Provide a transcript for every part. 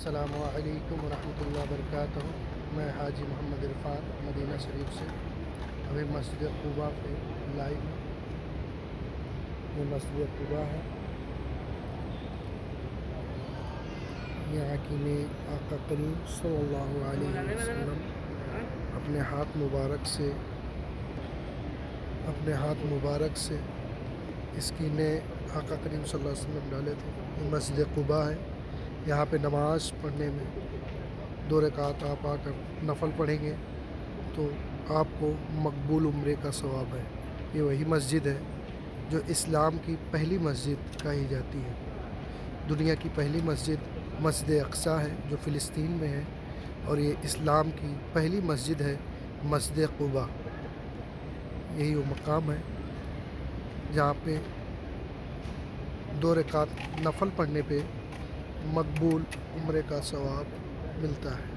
अस्सलामु अलैकुम वरहमतुल्लाहि वबरकातुहू। मैं हाजी मोहम्मद इरफान मदीना शरीफ से अभी मस्जिद क़ुबा पे लाइव हूँ। ये मस्जिद क़ुबा है। यहाँ की में आका करीम सल्लल्लाहु अलैहि वसल्लम अपने हाथ मुबारक से इसकी ने आका करीम सल्लल्लाहु अलैहि वसल्लम डाले थे। ये मस्जिद क़ुबा है। यहाँ पे नमाज़ पढ़ने में 2 रकात आप आकर नफल पढ़ेंगे तो आपको मकबूल उम्रे का सवाब है। ये वही मस्जिद है जो इस्लाम की पहली मस्जिद कही जाती है। दुनिया की पहली मस्जिद मस्जिद अक्सा है जो फ़िलिस्तीन में है, और ये इस्लाम की पहली मस्जिद है मस्जिद क़ुबा। यही वो मकाम है जहाँ पे 2 रकात नफल पढ़ने पे मकबूल उम्रे का सवाब मिलता है।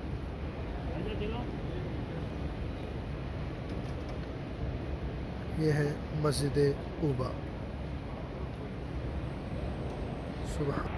यह है मस्जिद क़ुबा। सुबह